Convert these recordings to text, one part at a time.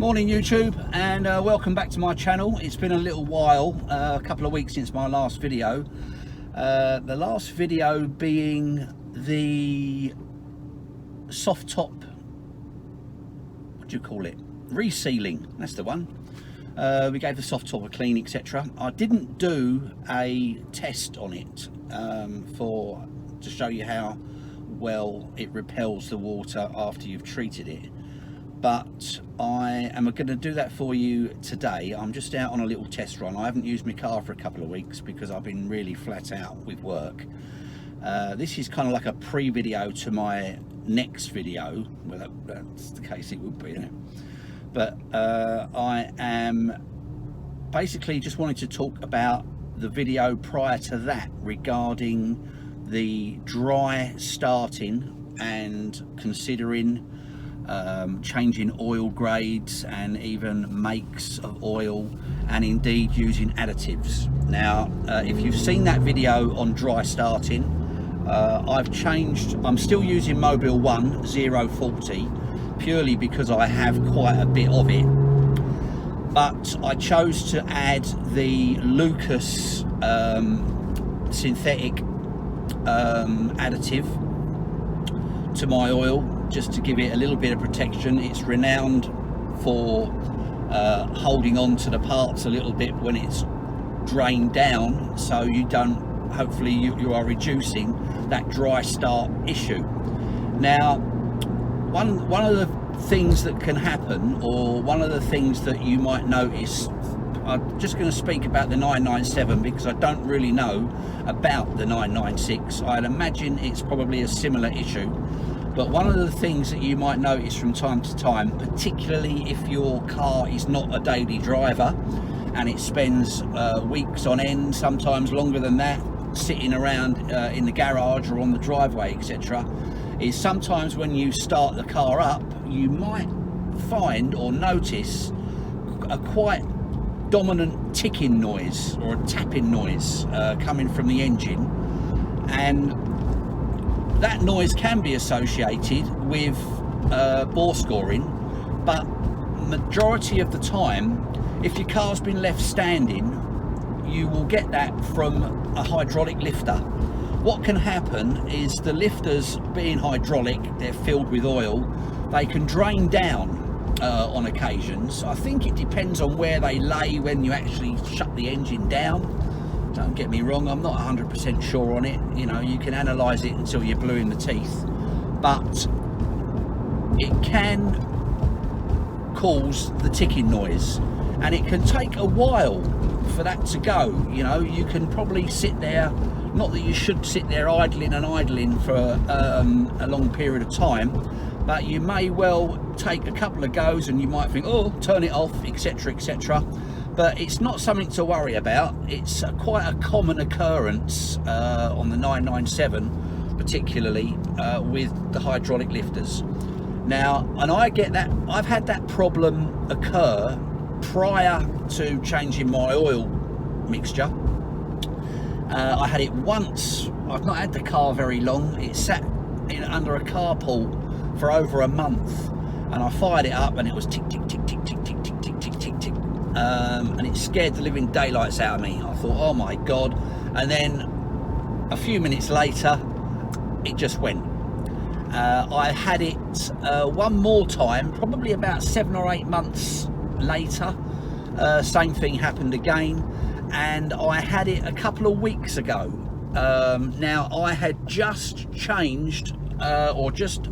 Morning YouTube, and welcome back to my channel. It's been a little while, a couple of weeks since my last video. The last video being the soft top, what do you call it, resealing, that's the one. We gave the soft top a clean, etc. I didn't do a test on it to show you how well it repels the water after you've treated it, but I am going to do that for you today. I'm just out on a little test run. I haven't used my car for a couple of weeks because I've been really flat out with work. This is kind of like a pre-video to my next video. Well, that's the case, it would be, isn't it? But I am basically just wanting to talk about the video prior to that regarding the dry starting and considering changing oil grades and even makes of oil, and indeed using additives. Now if you've seen that video on dry starting, I'm still using Mobile 1 040 purely because I have quite a bit of it, but I chose to add the Lucas synthetic additive to my oil, just to give it a little bit of protection. It's renowned for holding on to the parts a little bit when it's drained down, so you don't, hopefully you are reducing that dry start issue. Now one of the things that can happen, or one of the things that you might notice, I'm just going to speak about the 997 because I don't really know about the 996. I'd imagine it's probably a similar issue. But one of the things that you might notice from time to time, particularly if your car is not a daily driver and it spends weeks on end, sometimes longer than that, sitting around in the garage or on the driveway, etc., is sometimes when you start the car up, you might find or notice a quite dominant ticking noise or a tapping noise coming from the engine, and that noise can be associated with bore scoring, but majority of the time, if your car's been left standing, you will get that from a hydraulic lifter. What can happen is the lifters, being hydraulic, they're filled with oil, they can drain down on occasions. I think it depends on where they lay when you actually shut the engine down. Don't get me wrong, I'm not 100% sure on it. You know, you can analyse it until you're blue in the teeth, but it can cause the ticking noise, and it can take a while for that to go. You know, you can probably sit there, not that you should sit there idling for a long period of time, but you may well take a couple of goes and you might think, oh, turn it off, etc., etc. But it's not something to worry about. It's quite a common occurrence on the 997, particularly with the hydraulic lifters. Now, and I get that, I've had that problem occur prior to changing my oil mixture. I had it once. I've not had the car very long. It sat under a carpool for over a month, and I fired it up and it was tick, tick, tick, tick, tick, tick, tick, tick, tick, tick, tick. And it scared the living daylights out of me. I thought, oh my God. And then a few minutes later, it just went. I had it one more time, probably about 7 or 8 months later. Same thing happened again, and I had it a couple of weeks ago. Now I had just changed or just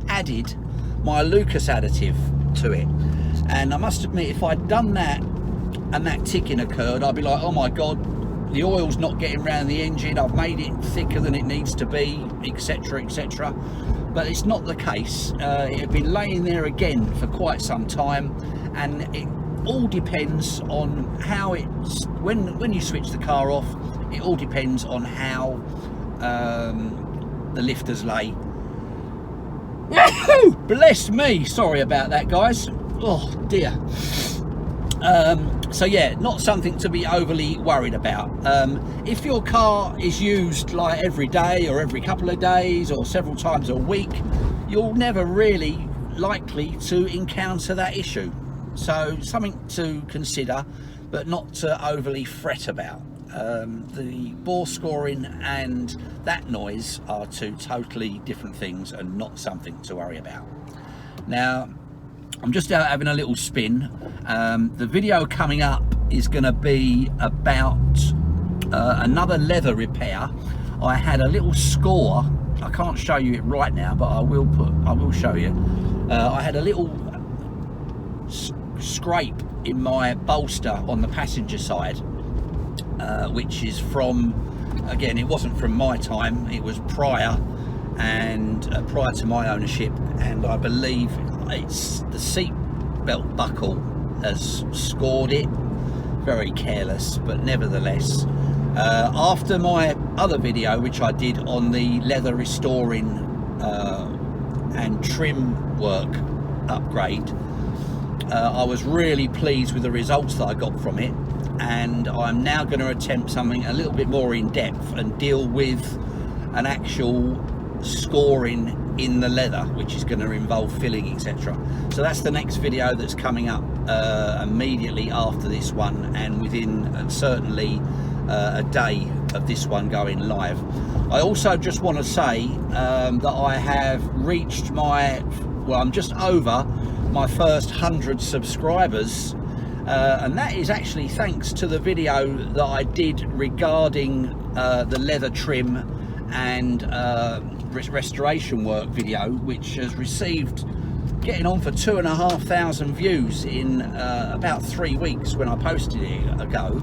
added my Lucas additive to it, and I must admit, if I'd done that and that ticking occurred, I'd be like, oh my God, the oil's not getting round the engine, I've made it thicker than it needs to be, etc., etc. But it's not the case. It had been laying there again for quite some time, and it all depends on how it's, when you switch the car off, it all depends on how the lifters lay. Bless me, sorry about that, guys. Oh dear. So yeah, not something to be overly worried about. If your car is used like every day or every couple of days or several times a week, you'll never really likely to encounter that issue. So something to consider, but not to overly fret about. The bore scoring and that noise are two totally different things and not something to worry about. Now, I'm just out having a little spin. The video coming up is going to be about another leather repair. I had a little score. I can't show you it right now, but I will show you. I had a little scrape in my bolster on the passenger side, which is from, again, it wasn't from my time, it was prior to my ownership, and I believe it's the seat belt buckle has scored it. Very careless, but nevertheless, after my other video which I did on the leather restoring and trim work upgrade, I was really pleased with the results that I got from it, and I'm now going to attempt something a little bit more in depth and deal with an actual scoring in the leather, which is going to involve filling, etc. So that's the next video that's coming up immediately after this one, and within certainly a day of this one going live. I also just want to say that I have reached I'm just over my first 100 subscribers, and that is actually thanks to the video that I did regarding the leather trim and restoration work video, which has received getting on for 2,500 views in about 3 weeks when I posted it ago.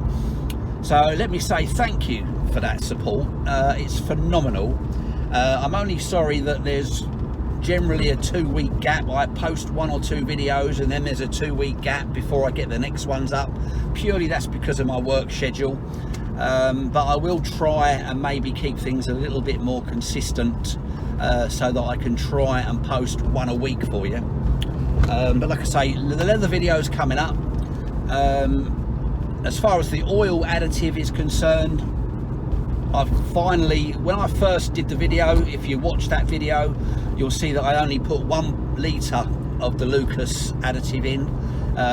So let me say thank you for that support. It's phenomenal. I'm only sorry that there's generally a 2-week gap. I post 1 or 2 videos and then there's a 2-week gap before I get the next ones up. Purely that's because of my work schedule. But I will try and maybe keep things a little bit more consistent, so that I can try and post 1 a week for you. But like I say, the leather video is coming up. As far as the oil additive is concerned, I've finally, when I first did the video, if you watch that video, you'll see that I only put 1 litre of the Lucas additive in,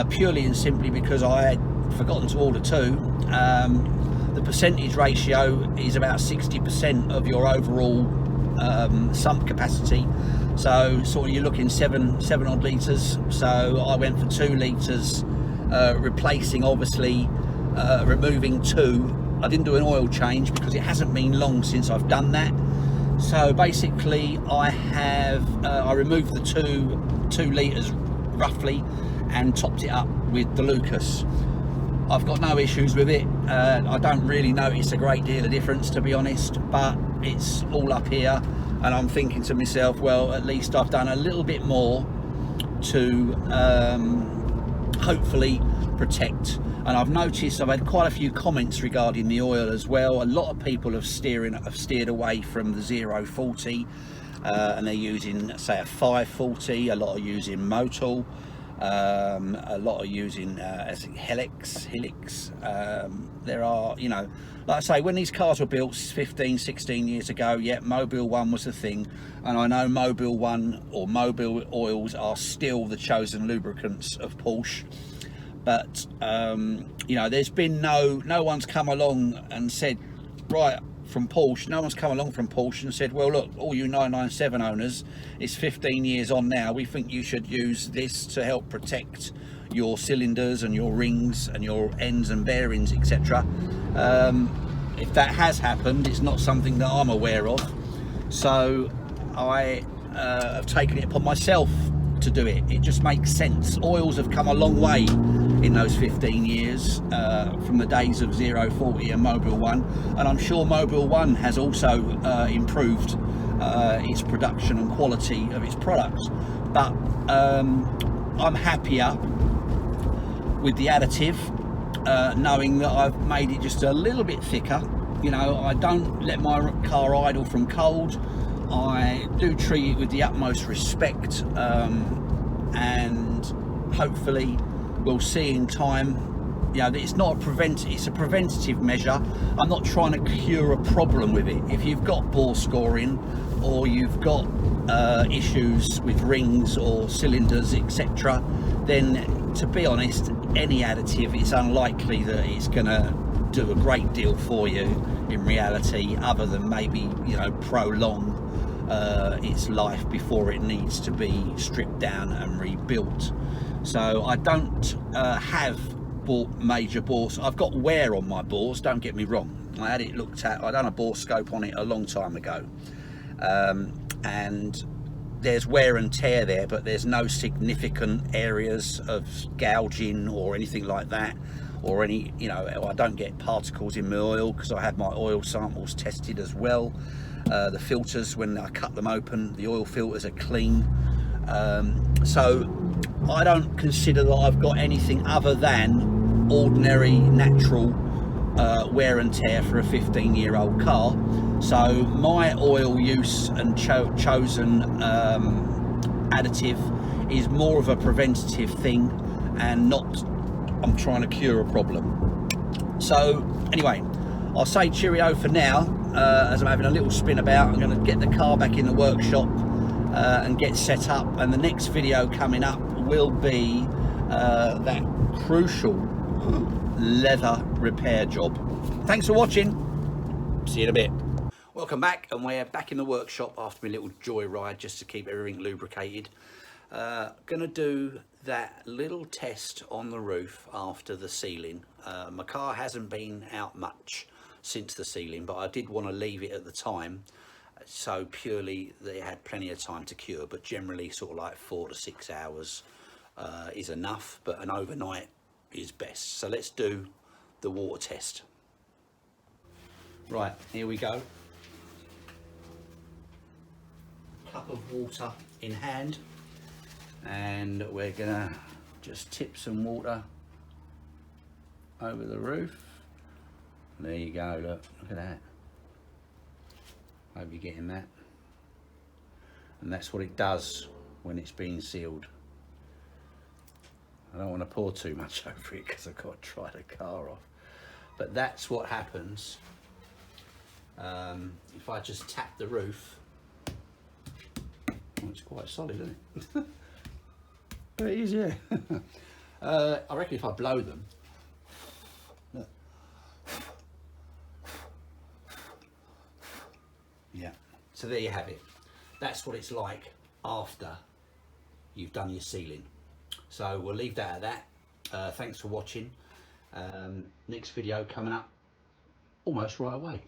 purely and simply because I had forgotten to order 2. The percentage ratio is about 60% of your overall sump capacity, so sort of you're looking 7 odd litres. So I went for 2 litres, replacing, obviously, removing 2. I didn't do an oil change because it hasn't been long since I've done that. So basically I removed the 2 litres roughly and topped it up with the Lucas. I've got no issues with it. I don't really notice a great deal of difference, to be honest, but it's all up here, and I'm thinking to myself, well, at least I've done a little bit more to hopefully protect. And I've noticed I've had quite a few comments regarding the oil as well. A lot of people have steered away from the 040, and they're using, say, a 540. A lot are using Motul. A lot are using Helix. There are, you know, like I say, when these cars were built 15, 16 years ago, yeah, Mobil 1 was the thing, and I know Mobil 1 or Mobil oils are still the chosen lubricants of Porsche. But you know, there's been no one's come along and said, right, from Porsche, no one's come along from Porsche and said, well, look, all you 997 owners, it's 15 years on now, we think you should use this to help protect your cylinders and your rings and your ends and bearings, etc. If that has happened, it's not something that I'm aware of, so I have taken it upon myself to do it. It just makes sense. Oils have come a long way in those 15 years, from the days of 040 and Mobil 1, and I'm sure Mobil 1 has also improved its production and quality of its products, but I'm happier with the additive, knowing that I've made it just a little bit thicker. You know, I don't let my car idle from cold. I do treat it with the utmost respect, and hopefully we'll see in time, you know, that it's not it's a preventative measure. I'm not trying to cure a problem with it. If you've got bore scoring, or you've got issues with rings or cylinders, etc., then to be honest, any additive, it's unlikely that it's going to do a great deal for you in reality, other than maybe, you know, prolong its life before it needs to be stripped down and rebuilt. So I don't have bought major bores. I've got wear on my bores, don't get me wrong. I had it looked at, I done a bore scope on it a long time ago, and there's wear and tear there, but there's no significant areas of gouging or anything like that, or any, you know, I don't get particles in my oil because I had my oil samples tested as well. The filters, when I cut them open, the oil filters are clean. So I don't consider that I've got anything other than ordinary natural wear and tear for a 15-year-old car. So my oil use and chosen additive is more of a preventative thing, and not I'm trying to cure a problem. So anyway, I'll say cheerio for now, as I'm having a little spin about. I'm going to get the car back in the workshop and get set up, and the next video coming up will be that crucial leather repair job. Thanks for watching, see you in a bit. Welcome back, and we're back in the workshop after my little joyride just to keep everything lubricated. Gonna do that little test on the roof after the sealing. My car hasn't been out much since the sealing, but I did want to leave it at the time, so purely they had plenty of time to cure, but generally sort of like 4 to 6 hours is enough, but an overnight is best. So let's do the water test. Right, here we go. Cup of water in hand, and we're gonna just tip some water over the roof. There you go, look at that. Hope you're getting that. And that's what it does when it's being sealed. I don't want to pour too much over it because I've got to dry the car off. But that's what happens if I just tap the roof. Oh, it's quite solid, isn't it? It is, yeah. I reckon if I blow them, look. Yeah, so there you have it. That's what it's like after you've done your sealing. So we'll leave that at that. Thanks for watching. Next video coming up almost right away.